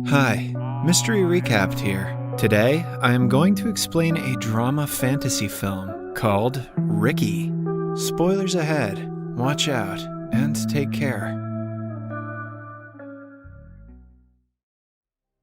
Hi, Mystery Recapped here. Today, I am going to explain a drama fantasy film called Ricky. Spoilers ahead, watch out, and take care.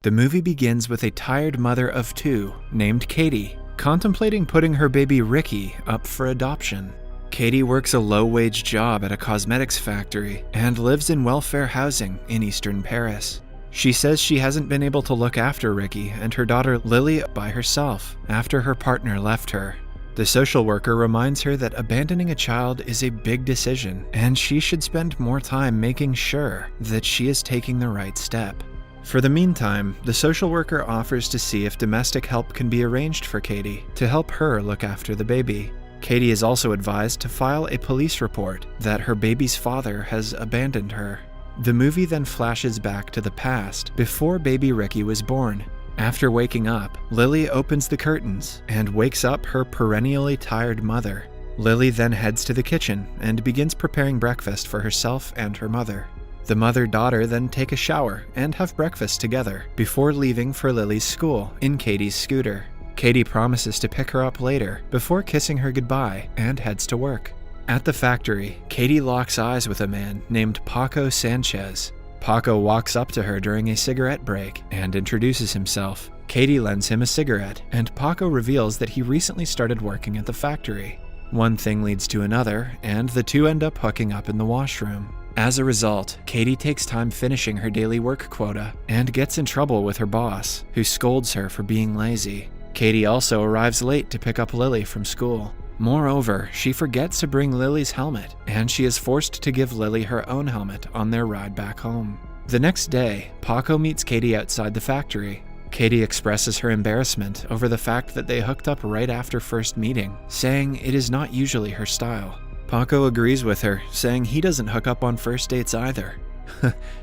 The movie begins with a tired mother of two named Katie, contemplating putting her baby Ricky up for adoption. Katie works a low-wage job at a cosmetics factory and lives in welfare housing in eastern Paris. She says she hasn't been able to look after Ricky and her daughter Lily by herself after her partner left her. The social worker reminds her that abandoning a child is a big decision and she should spend more time making sure that she is taking the right step. For the meantime, the social worker offers to see if domestic help can be arranged for Katie to help her look after the baby. Katie is also advised to file a police report that her baby's father has abandoned her. The movie then flashes back to the past, before baby Ricky was born. After waking up, Lily opens the curtains and wakes up her perennially tired mother. Lily then heads to the kitchen and begins preparing breakfast for herself and her mother. The mother-daughter then take a shower and have breakfast together before leaving for Lily's school in Katie's scooter. Katie promises to pick her up later before kissing her goodbye and heads to work. At the factory, Katie locks eyes with a man named Paco Sanchez. Paco walks up to her during a cigarette break and introduces himself. Katie lends him a cigarette, and Paco reveals that he recently started working at the factory. One thing leads to another, and the two end up hooking up in the washroom. As a result, Katie takes time finishing her daily work quota and gets in trouble with her boss, who scolds her for being lazy. Katie also arrives late to pick up Lily from school. Moreover, she forgets to bring Lily's helmet, and she is forced to give Lily her own helmet on their ride back home. The next day, Paco meets Katie outside the factory. Katie expresses her embarrassment over the fact that they hooked up right after first meeting, saying it is not usually her style. Paco agrees with her, saying he doesn't hook up on first dates either.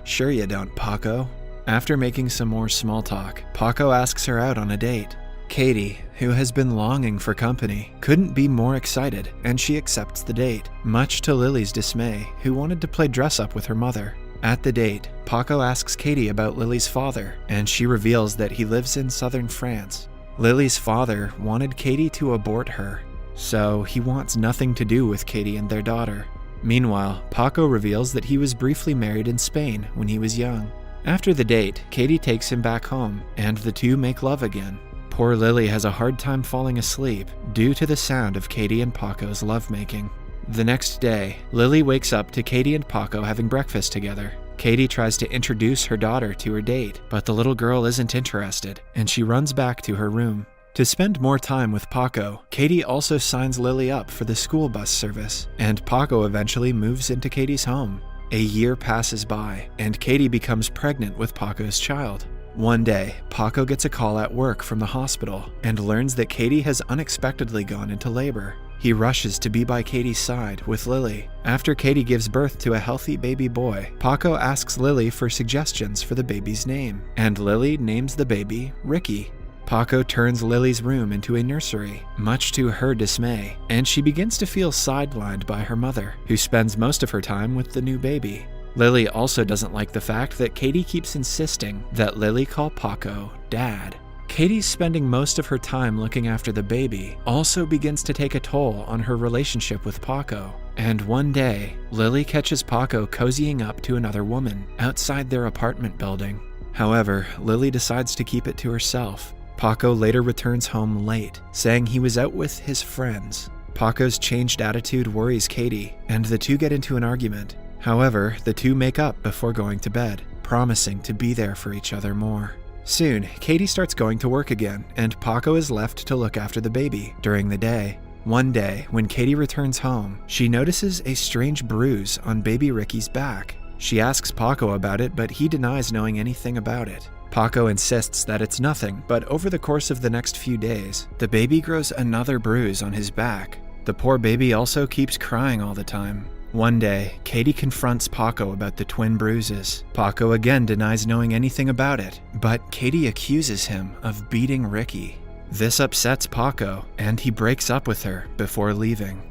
Sure you don't, Paco. After making some more small talk, Paco asks her out on a date. Katie, who has been longing for company, couldn't be more excited, and she accepts the date, much to Lily's dismay, who wanted to play dress-up with her mother. At the date, Paco asks Katie about Lily's father, and she reveals that he lives in southern France. Lily's father wanted Katie to abort her, so he wants nothing to do with Katie and their daughter. Meanwhile, Paco reveals that he was briefly married in Spain when he was young. After the date, Katie takes him back home, and the two make love again. Poor Lily has a hard time falling asleep due to the sound of Katie and Paco's lovemaking. The next day, Lily wakes up to Katie and Paco having breakfast together. Katie tries to introduce her daughter to her date, but the little girl isn't interested, and she runs back to her room. To spend more time with Paco, Katie also signs Lily up for the school bus service, and Paco eventually moves into Katie's home. A year passes by, and Katie becomes pregnant with Paco's child. One day, Paco gets a call at work from the hospital and learns that Katie has unexpectedly gone into labor. He rushes to be by Katie's side with Lily. After Katie gives birth to a healthy baby boy, Paco asks Lily for suggestions for the baby's name, and Lily names the baby Ricky. Paco turns Lily's room into a nursery, much to her dismay, and she begins to feel sidelined by her mother, who spends most of her time with the new baby. Lily also doesn't like the fact that Katie keeps insisting that Lily call Paco Dad. Katie's spending most of her time looking after the baby also begins to take a toll on her relationship with Paco. And one day, Lily catches Paco cozying up to another woman outside their apartment building. However, Lily decides to keep it to herself. Paco later returns home late, saying he was out with his friends. Paco's changed attitude worries Katie, and the two get into an argument. However, the two make up before going to bed, promising to be there for each other more. Soon, Katie starts going to work again, and Paco is left to look after the baby during the day. One day, when Katie returns home, she notices a strange bruise on baby Ricky's back. She asks Paco about it, but he denies knowing anything about it. Paco insists that it's nothing, but over the course of the next few days, the baby grows another bruise on his back. The poor baby also keeps crying all the time. One day, Katie confronts Paco about the twin bruises. Paco again denies knowing anything about it, but Katie accuses him of beating Ricky. This upsets Paco, and he breaks up with her before leaving.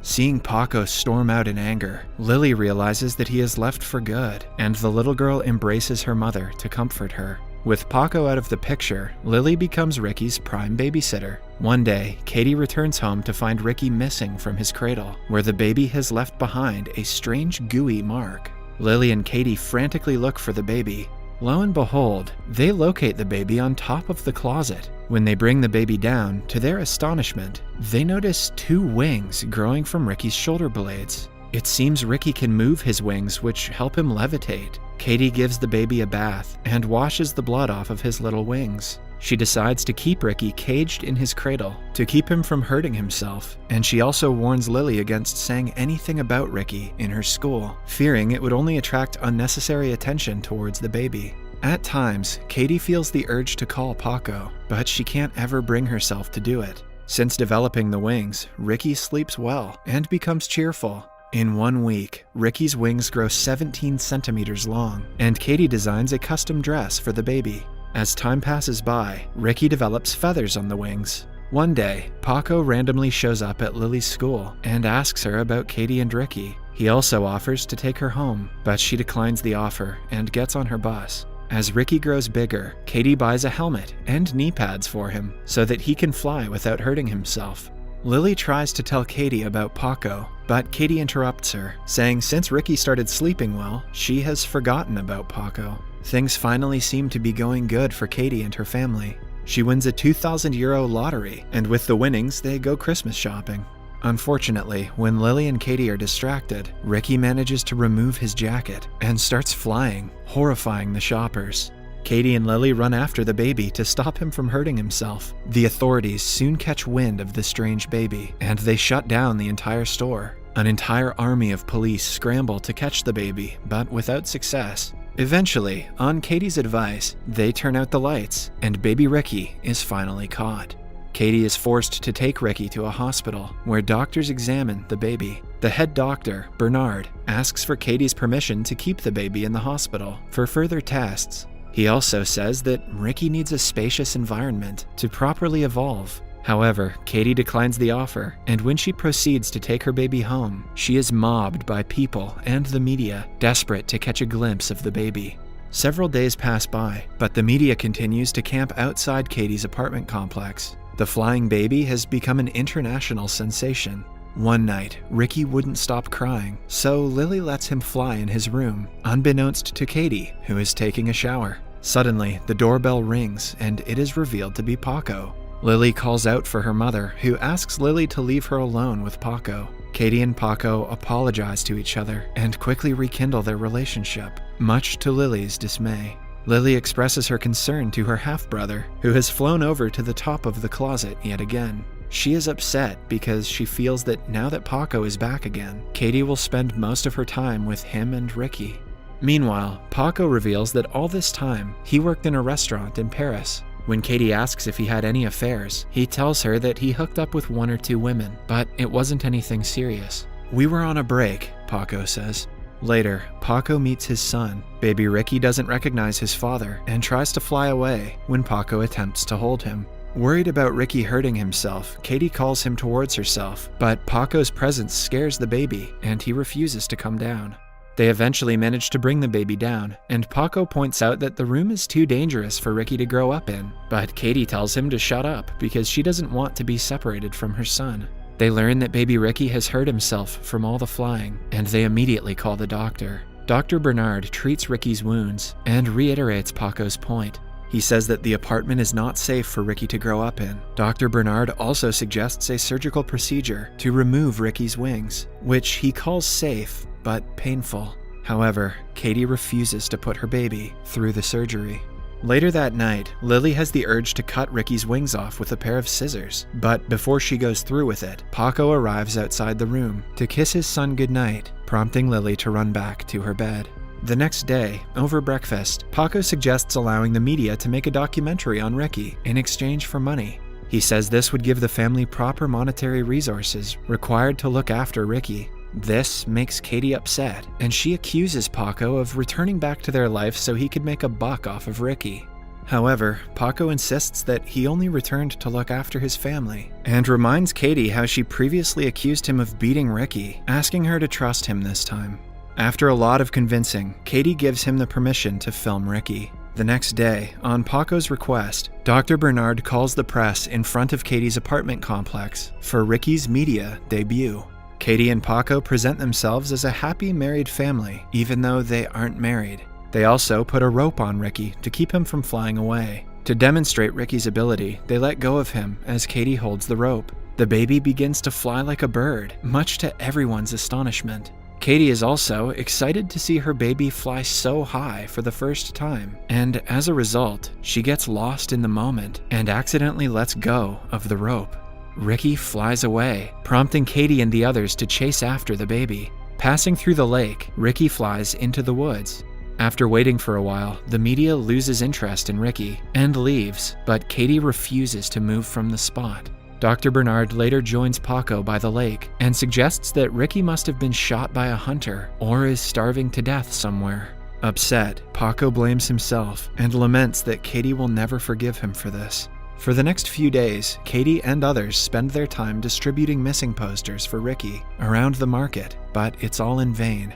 Seeing Paco storm out in anger, Lily realizes that he has left for good, and the little girl embraces her mother to comfort her. With Paco out of the picture, Lily becomes Ricky's prime babysitter. One day, Katie returns home to find Ricky missing from his cradle, where the baby has left behind a strange gooey mark. Lily and Katie frantically look for the baby. Lo and behold, they locate the baby on top of the closet. When they bring the baby down, to their astonishment, they notice 2 wings growing from Ricky's shoulder blades. It seems Ricky can move his wings, which help him levitate. Katie gives the baby a bath and washes the blood off of his little wings. She decides to keep Ricky caged in his cradle to keep him from hurting himself, and she also warns Lily against saying anything about Ricky in her school, fearing it would only attract unnecessary attention towards the baby. At times, Katie feels the urge to call Paco, but she can't ever bring herself to do it. Since developing the wings, Ricky sleeps well and becomes cheerful. In 1 week, Ricky's wings grow 17 centimeters long, and Katie designs a custom dress for the baby. As time passes by, Ricky develops feathers on the wings. One day, Paco randomly shows up at Lily's school and asks her about Katie and Ricky. He also offers to take her home, but she declines the offer and gets on her bus. As Ricky grows bigger, Katie buys a helmet and knee pads for him so that he can fly without hurting himself. Lily tries to tell Katie about Paco, but Katie interrupts her, saying since Ricky started sleeping well, she has forgotten about Paco. Things finally seem to be going good for Katie and her family. She wins a €2,000 lottery, and with the winnings, they go Christmas shopping. Unfortunately, when Lily and Katie are distracted, Ricky manages to remove his jacket and starts flying, horrifying the shoppers. Katie and Lily run after the baby to stop him from hurting himself. The authorities soon catch wind of the strange baby, and they shut down the entire store. An entire army of police scramble to catch the baby, but without success. Eventually, on Katie's advice, they turn out the lights, and baby Ricky is finally caught. Katie is forced to take Ricky to a hospital, where doctors examine the baby. The head doctor, Bernard, asks for Katie's permission to keep the baby in the hospital for further tests. He also says that Ricky needs a spacious environment to properly evolve. However, Katie declines the offer, and when she proceeds to take her baby home, she is mobbed by people and the media, desperate to catch a glimpse of the baby. Several days pass by, but the media continues to camp outside Katie's apartment complex. The flying baby has become an international sensation. One night, Ricky wouldn't stop crying, so Lily lets him fly in his room, unbeknownst to Katie, who is taking a shower. Suddenly, the doorbell rings, and it is revealed to be Paco. Lily calls out for her mother, who asks Lily to leave her alone with Paco. Katie and Paco apologize to each other and quickly rekindle their relationship, much to Lily's dismay. Lily expresses her concern to her half-brother, who has flown over to the top of the closet yet again. She is upset because she feels that now that Paco is back again, Katie will spend most of her time with him and Ricky. Meanwhile, Paco reveals that all this time, he worked in a restaurant in Paris. When Katie asks if he had any affairs, he tells her that he hooked up with 1 or 2 women, but it wasn't anything serious. "We were on a break," Paco says. Later, Paco meets his son. Baby Ricky doesn't recognize his father and tries to fly away when Paco attempts to hold him. Worried about Ricky hurting himself, Katie calls him towards herself, but Paco's presence scares the baby and he refuses to come down. They eventually manage to bring the baby down, and Paco points out that the room is too dangerous for Ricky to grow up in, but Katie tells him to shut up because she doesn't want to be separated from her son. They learn that baby Ricky has hurt himself from all the flying, and they immediately call the doctor. Dr. Bernard treats Ricky's wounds and reiterates Paco's point. He says that the apartment is not safe for Ricky to grow up in. Dr. Bernard also suggests a surgical procedure to remove Ricky's wings, which he calls safe but painful. However, Katie refuses to put her baby through the surgery. Later that night, Lily has the urge to cut Ricky's wings off with a pair of scissors, but before she goes through with it, Paco arrives outside the room to kiss his son goodnight, prompting Lily to run back to her bed. The next day, over breakfast, Paco suggests allowing the media to make a documentary on Ricky in exchange for money. He says this would give the family proper monetary resources required to look after Ricky. This makes Katie upset, and she accuses Paco of returning back to their life so he could make a buck off of Ricky. However, Paco insists that he only returned to look after his family, and reminds Katie how she previously accused him of beating Ricky, asking her to trust him this time. After a lot of convincing, Katie gives him the permission to film Ricky. The next day, on Paco's request, Dr. Bernard calls the press in front of Katie's apartment complex for Ricky's media debut. Katie and Paco present themselves as a happy married family, even though they aren't married. They also put a rope on Ricky to keep him from flying away. To demonstrate Ricky's ability, they let go of him as Katie holds the rope. The baby begins to fly like a bird, much to everyone's astonishment. Katie is also excited to see her baby fly so high for the first time, and as a result, she gets lost in the moment and accidentally lets go of the rope. Ricky flies away, prompting Katie and the others to chase after the baby. Passing through the lake, Ricky flies into the woods. After waiting for a while, the media loses interest in Ricky and leaves, but Katie refuses to move from the spot. Dr. Bernard later joins Paco by the lake and suggests that Ricky must have been shot by a hunter or is starving to death somewhere. Upset, Paco blames himself and laments that Katie will never forgive him for this. For the next few days, Katie and others spend their time distributing missing posters for Ricky around the market, but it's all in vain.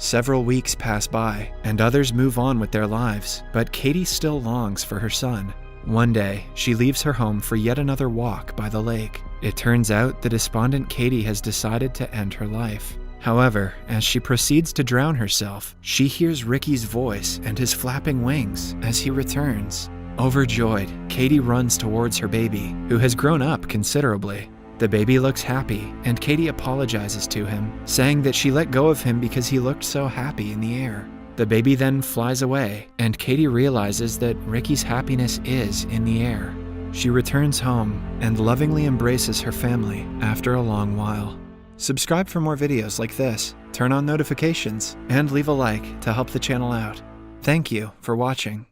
Several weeks pass by, and others move on with their lives, but Katie still longs for her son. One day, she leaves her home for yet another walk by the lake. It turns out the despondent Katie has decided to end her life. However, as she proceeds to drown herself, she hears Ricky's voice and his flapping wings as he returns. Overjoyed, Katie runs towards her baby, who has grown up considerably. The baby looks happy, and Katie apologizes to him, saying that she let go of him because he looked so happy in the air. The baby then flies away, and Katie realizes that Ricky's happiness is in the air. She returns home and lovingly embraces her family after a long while. Subscribe for more videos like this, turn on notifications, and leave a like to help the channel out. Thank you for watching.